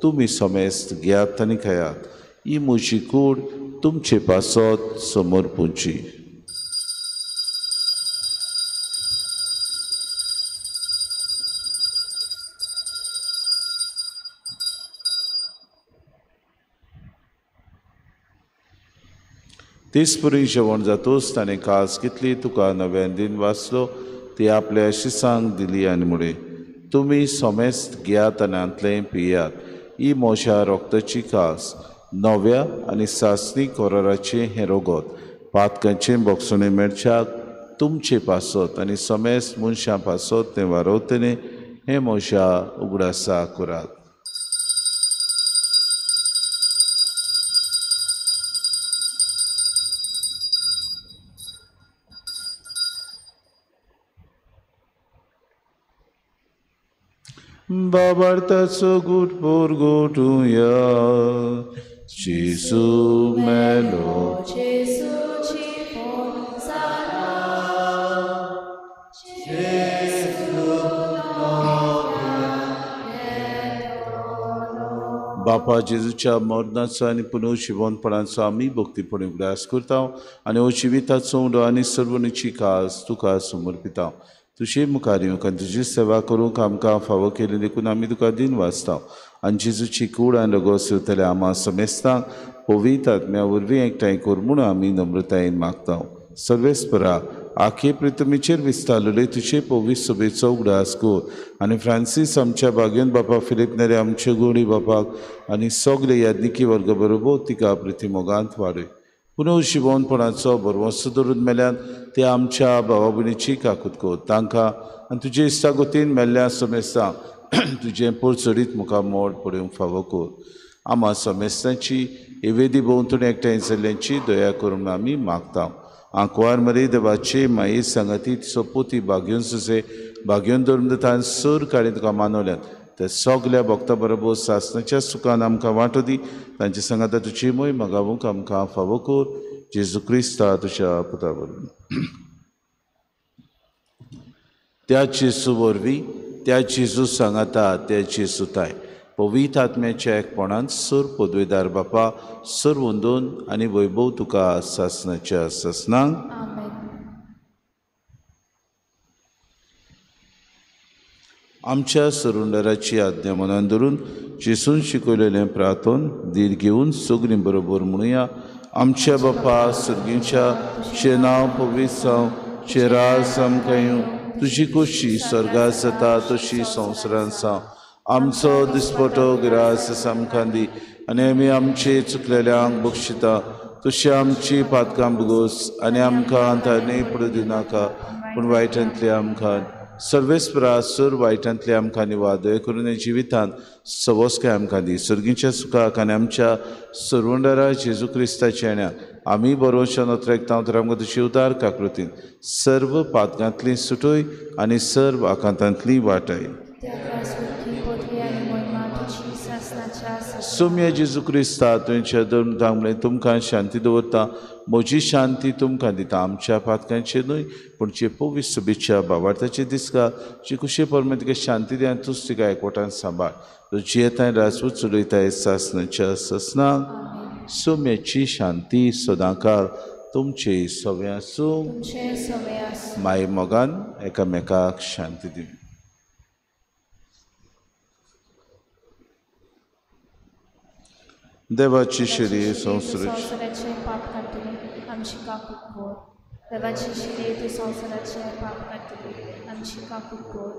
तुमी समेस्त घेयात आनी खायात. ही म्हजी कूड तुमचे पासत समर्पूंची. तिसपुरी जेवण जातोच ताणें कास कितली तुका नव्यान दिन वाचलो ती आपल्या शिसांक दिली आनी मुळे तुमी सोमेस्त घेयात आनी आंतलें पियात ही मोशा रोगताची कास नव्या आनी सासणी कोराराचें हें रोगोत पातकांचें बोगसुणें मेळच्याक तुमचे पासत आनी सोमेस्त मनशां पासत तें वारोवतलें हें मोशा उगडासा करात. Babartaso gut por gotuya Jesu melo बापा जेजूच्या मरणाचो आनी पुनर्जिवनपणाचो आमी भक्तीपणे उगडास करता आनी हो जिविताचो उडो आनी सर्वनीची कास तुका समर्पिता. तुजे मुखार येवंक आनी तुजी सेवा करूंक आमकां फावो केली देखून आमी तुका दिन वाचता आनी जेजूची कूड आनी रगत सिवतले आम्हा समेस्तांक पवित्र आत्म्या वरवीं एकठांय कर म्हूण आमी नम्रतायेन मागता. सर्वेस्परा आखे प्रितमेचेर विस्तारलेले तुजे पवित्र सभेचो उगडास कर आनी फ्रांसीस आमच्या बागेन बापा फिलीप नेरे आमचे गोडी बापाक आनी सगळे याज्ञिकी वर्ग बरोबर तिका प्रितीमोगांत वाडय. पुनर्जिवनपणाचो बरवंसो धरून मेल्यान ते आमच्या भावा भयणीची काकूत कर तांकां आनी तुजे इश्टागोतीन मेल्ल्या समेस्तांक तुजें परचडीत मुखार मोड पडूंक फावो कर. आम्हा समेस्तांची एवेदी भोंवतणी एकठांय जाल्ल्यांची दया करून आमी मागता. आंकवार मरे देवाचे माये सांगाती सोपोती भाग्योन सुसे भाग्योन धर्मदतान सर काडीत तुका मानवल्यान ते सगल्या भक्तां बरोबर सासणाच्या सुखान आमकां वांटो दी तांचे सांगाता तुजी मोय मागावूंक आमकां फावो कर. जेजू क्रिस्ता तुज्या पुता वरवीं त्या जेजू वरवीं त्या जेजू सांगाता त्या जेजूताय पवित्र आत्म्याच्या एकपणान सर पदवेदार बापा सर वंदोन आनी वैभव तुका सासणाच्या ससनांक आमच्या सरुंडराची आज्ञा मनान धरून जेसून शिकयलेलें प्रार्थन दीर घेवन सगळीं बरोबर म्हणुया. आमच्या बापा सर्गीच्या चे नांव पवित्र जावं चे राज आमकां तुजी खोशी स्वर्गांत जाता तशी संवसारांत जावं. आमचो दिसपटो गिरास आमकां दी आनी आमी आमचे चुकलेल्यांक बक्षिता तशी आमची पातकां भुगोस आनी आमकां अंतारणी पडूं दिनाका पूण वायटांतले आमकां सर्वेस्परा सर वायटांतले आमकां निवादय करून जिवितांत सवस्काय आमकां दी. सर्गीच्या सुखाक आनी आमच्या सर्वंडरा जेजू क्रिस्ताच्या येण्याक आमी बरोवच्या नोत्रेकता तर आमकां तुजी उदार काकृतीन सर्व पातकांतली सुटोय आनी सर्व आकांतांतली वाटाय. सोम्या जेजू क्रिस्ता तुमच्या धर्मतांगले तुमकां शांती दवरता. म्हजी शांती तुमकां दिता. आमच्या पातकांचेर न्हय पूण जे पवित्र सभेच्या भावार्थाचे दिसका जी खुशी परमे तिका शांती दिया तूंच तिका एकवटान सांबाळ. तुजी येताय राजपूत चलयताय सासणाच्या ससनांक सोम्याची शांती सदांकाळ तुमचे सवे आसूं. माय मोगान एकामेकाक शांती दी. देवाची शिरी संवसाराची पाप काडटली आमची काकूट कोर. देवाची शिरी तूं संवसाराचे पाप काडटली आमची काकूट कोर.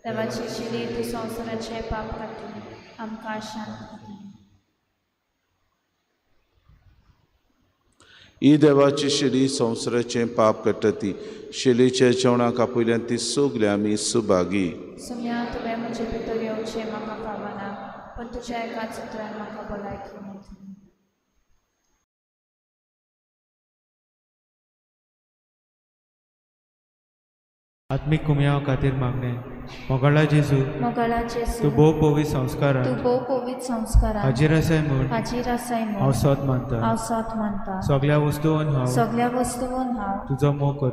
देवाची शिरी तूं संवसाराचे पाप काडटली आमकां शांती दी. ही देवाची शिरी संवसाराचे पाप काडटा ती शिलेच्या जेवणाक आपयल्यान ती सगळे आमी सुभागी. सुम्या तुवें म्हजे भितर येवचें म्हाका फावना पण तुज्या एकाच उतरान म्हाका भलायकी मेळटली. आत्मीक कुमयाव खातीर मागणें. मोगाळा जेजू तूं भोव पवित्र संस्कारांत हाजीर आसाय म्हूण हांव सोत मानता. सगळ्या वस्तूंत हांव तुजो मोग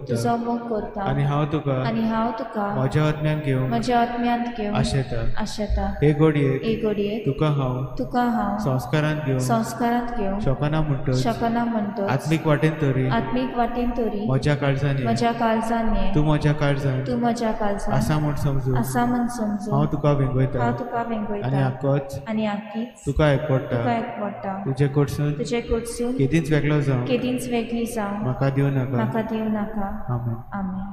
करता आनी हांव तुका म्हज्या आत्म्यांत घेवन आशेता. हे घडयेक तुका हांव संस्कारांत घेवन शकना म्हणटच आत्मीक वाटेन तरी म्हज्या काळजांनी तूं म्हज्या काळजांत आसा म्हूण समजून समजू आसा म्हूण समजू हांव तुका वेंगयता हांव तुका आनी वेंगयता आकोच आनी आखीच तुका एकपडटा तुका एकवटा तुजे कडसून तुजे कडसून केदींच वेगळो जावं केदींच वेगळी जावं म्हाका दिवं नाका म्हाका दिवं नाका आमेन आमेन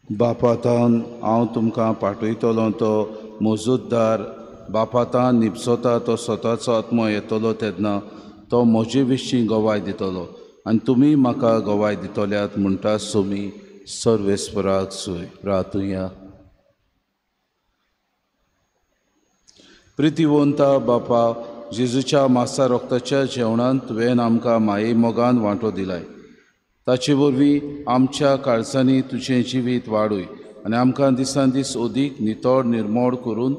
बापातान हांव तुमकां पाठयतलो तो मोजूतदार बापातान निपसोता तो स्वताचो आत्मो येतलो तेन्ना तो म्हजे विशीं गवाय दितलो आनी तुमी म्हाका गवाय दितल्यात म्हणटा सोमी सर्वेस्पराक सूय प्रार्थुया. प्रितीवंता बापा, जेजूच्या मासा रोगताच्या जेवणांत तुवें आमकां माये मोगान वांटो दिलाय. ताचे वरवीं आमच्या काळजांनी तुजें जिवीत वाडूय आनी आमकां दिसान दीस अदीक नितळ निर्मोळ करून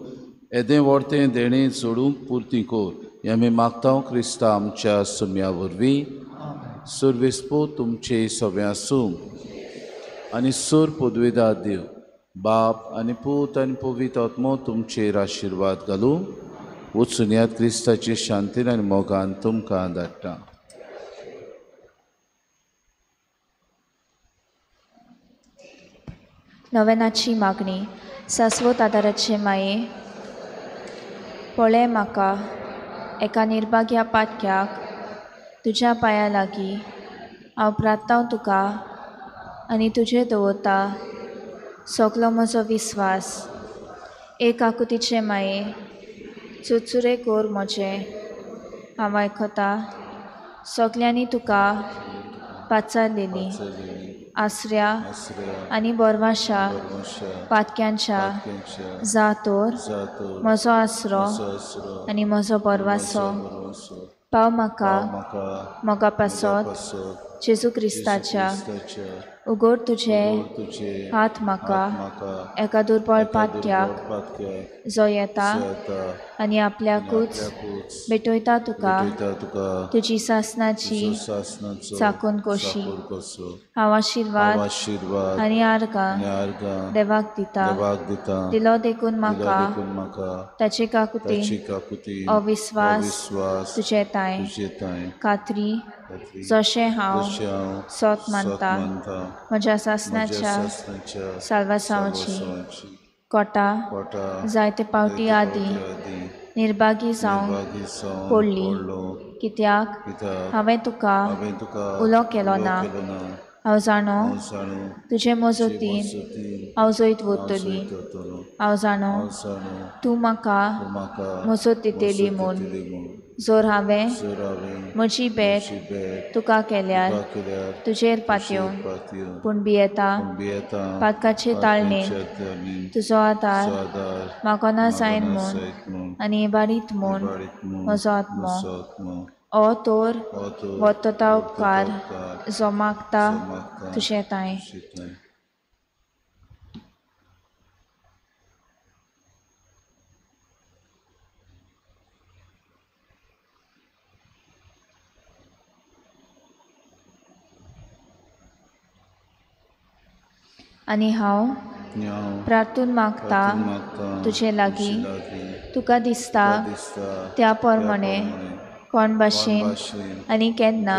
येदें व्हडतें देणें जोडूंक पुर्ती कोर. हें आमी मागतांव क्रिस्ता आमच्या सुम्या वरवीं. सर्वेस्पो तुमचे सगळ्यां सूं आनी सूर पदवेदार देव बाप आनी पूत आनी पवित्र आत्मो तुमचेर आशिर्वाद घालूं. वचून यात क्रिस्ताचे शांतीन आनी मोगान तुमकां धाडटा. नवेनाची मागणी. सासवत आदाराचे माये, पळय म्हाका एका निर्भाग्या पातक्याक तुज्या पांया लागीं हांव प्रार्थांव तुका आनी तुजेर दवरता सगलो म्हजो विस्वास. एक आकुतीचे माये, चुरचुरे कोर म्हजें हांव आयकता. सगल्यांनी तुका पाचारलेली आसऱ्या आनी बोरवाशा पातक्यांच्या जातोर म्हजो आसरो आनी म्हजो बोरवासो पाव म्हाका मोगा पासत जेजू क्रिस्ताच्या उगोड तुजे हात म्हाका एका दुर्बळ पातक्याक जो येता आनी आपल्याकूच आपल्याकूच भेटयता तुका भेटयता तुका तुजी सासनाची तुजो सासणाचो चाकून कशी चाकूर कसो हांव आशिर्वाद आशिर्वाद आनी आर्गां आनी आर्गां देवाक दिता देवाक दिता दिलो देखून दिलो म्हाका देखून म्हाका ताचे काकुती ताची काकुती अविस्वास अविस्वास तुजे ताय तुजे ताय खात्री खात्री जशें हांव जशें हांव सोत मानता मानता म्हज्या म्हज्या सासणाच्या सासणाच्या साल्वासांवाची साल्वासांवाची कोटा पोटा जायते पावटी आदी निर्भागी जावं निर्भागी जावन पडली पडलो कित्याक कित्याक हांवें तुका हांवें तुका उलो केलो ना हांव जाणो हांव जाणू तुजे मजतीन मजतीन हांव जैत हांव वतली जैतलो हांव जाणो हांव जाणू तूं म्हाका म्हाका मजत दितेली म्हूण दिली म्हूण जोर हांवें जर हांवें म्हजी बॅग बॅग तुका केल्यार तुका केल्यार तुजेर पातयो पातयो पूण भियेता भियेता पातकाचे ताळणेन ताळणेन तुजो आदार आदार म्हाका ना जायन म्हाका म्हूण नासयत म्हूण आनी इबाडीत म्हूण इबाडीत म्हूण म्हजो आत्मो म्हजो आत्मो हो तोर हो तो वतता उपकार उपकार जो मागता जो मागता तुजें ताय तुजें ताय. आनी हांव हांव प्रार्थून मागता मागता तुजे लागीं लागीं तुका दिसता दिसता त्या प्रमाणे कोण भाशेन भाशेन आनी केन्ना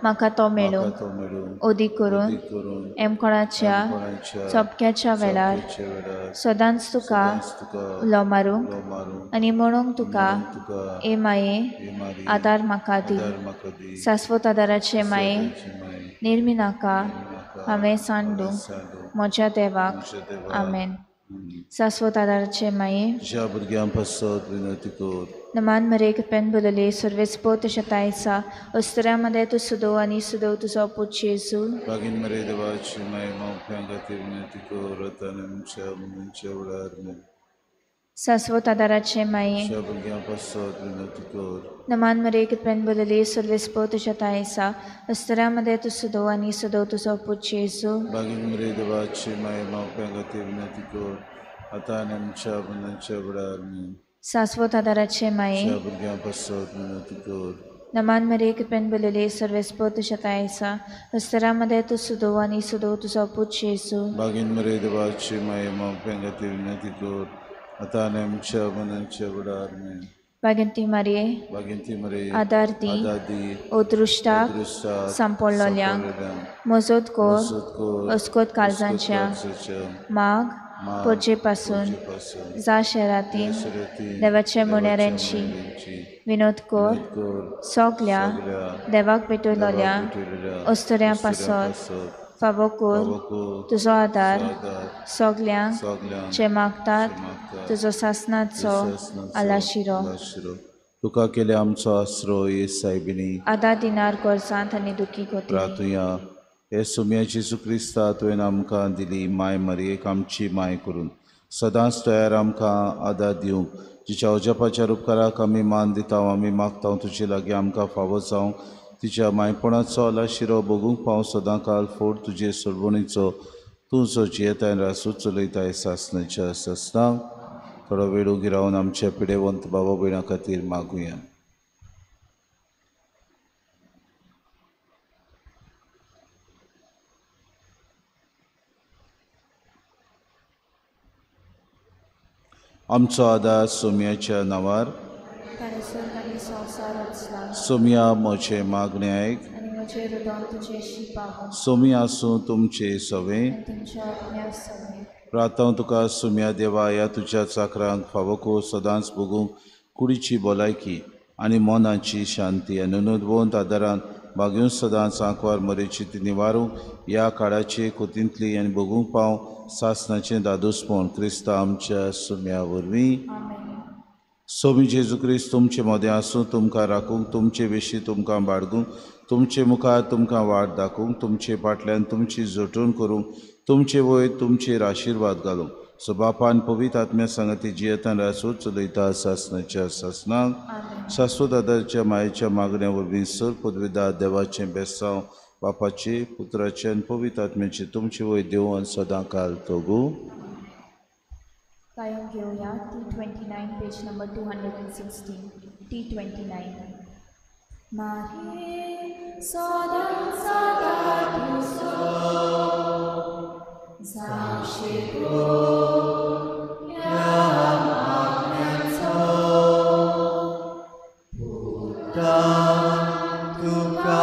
म्हाका तो मेळूं तो मेळून ओदी करून करून एमकोणाच्या कोणाच्या चपक्याच्या वेळार वेळार सदांच तुका तुका उलो मारूंक मारूंक आनी म्हणूंक तुका तुका ए माये मारी आदार म्हाका दी म्हाका दी शाश्वत आदाराचे माये माये निर्मी नाका हांवें सांडू म्हज्या देवाक देवाक. आमेन शाश्वत आदाराचे माये ज्या भुरग्यां पासत विनंती कर नमान मरेक पेन बुलले सर्वेस्पोत शतायसा अस्तऱ्यामध्ये तू सुदो आणि सुदो तुझो पूत जेजू बागीन मरे देवाची माय मावप्यां खातीर विनंती कर आतां आमच्या मनच्या वेळार शाश्वत आदाराचे माये ज्या भुरग्यां पासत विनंती कर नमान मरेक पेन बुलले सर्वेस्पोत शतायसा अस्तऱ्यामध्ये तू सुदो आणि सुदो तुझो पूत जेजू बागीन मरे देवाची माय मावप्यां खातीर विनंती कर आतां आमच्या मनच्या वेळार शाश्वत आदाराचे माये ज्या भुरग्यां पासत विनंती कर नमान मरेक पेन बुलले सर्वेस्पोत शतायसा अस्तऱ्यामध्ये तू सुदो आणि सुदो तुझो पूत जेजू बागीन मरे देवाची माय मावप्यां खातीर विनंती कर आतां आमच्या मनच्या वेळार वागंती मारये बागीन मरे आदार दी आदादी ओतृश्टाक सांपडलोल्यांक मजत कोर अस्कोत काळजांच्या माग पोरचे पासून जा शहरातील देवाच्या मुनेऱ्यांची विनोद कोर सोगल्या देवाक भेटयलोल्या अस्तऱ्यां पासत फावो कोर तुजो आदार सोगल्यांक जे मागतात तुजो सासणाचो आलाशिरो तुका केले आमचो आसरो येसाय बिनी आदार दिनार गोरजांत आनी दुखी कोती प्रार्थुया हे सुम्याची सुक्रिस्ता तुवें आमकां दिली माय मरयेक आमची माय करून सदांच तयार आमकां आदार दिवंक तिच्या अजपाच्या उपकाराक आमी मान दिता आमी मागता तुजे लागीं आमकां फावो जावंक तिच्या मायपणाचो आलाशिरो बगूंक पाव सदां काल फोड तुजे सोडवणीचो तूं जो जियेताय रासूच चलयताय सासणाच्या सस्नांक थोडो वेळ उगी रावन आमच्या पिडेवंत बाबा भयणां खातीर मागुया आमचो आदार सोम्याच्या नांवार सोम्या म्हजे मागणे आयक सोमी आसूं तुमचे सवे प्रार्थना तुका सुम्या देवा ह्या तुज्या चाकरांक फावो सदांच बगूंक कुडीची भलायकी आनी मनाची शांती आनी अनुभवंत आदारान बागेवन सदांच आंकवार मरेची ती निवारूंक ह्या काळाचे कोतींतली आनी बगूंक पाव सासणाचें दादोसपण क्रिस्ता आमच्या सुम्या वरवीं सोमी जेजू क्रिस्त तुमचे मोदें आसूं तुमकां राखूंक तुमचे विशीं तुमकां बाळगूंक तुमचे मुखार तुमकां वाट दाखोवंक तुमचे फाटल्यान तुमची जोटून करूंक तुमचे वयर तुमचेर आशिर्वाद घालूंक सो बापान पवित्र आत्म्या सांगती जियेतान रासूच चलयता सासणाच्या सासणाक शाश्वत आदाराच्या मायेच्या मागण्या वरवीं सर पदवीदार देवाचें बेसांव बापाचे पुत्राचे आनी पवित्र आत्म्याचे तुमचे वयर देव आनी सदां काल तोगू कायम घेऊया T29 पेज नंबर 216 T29 मारे सदां सदा तुजो जावशे गो ह्या मागण्यांचो तुका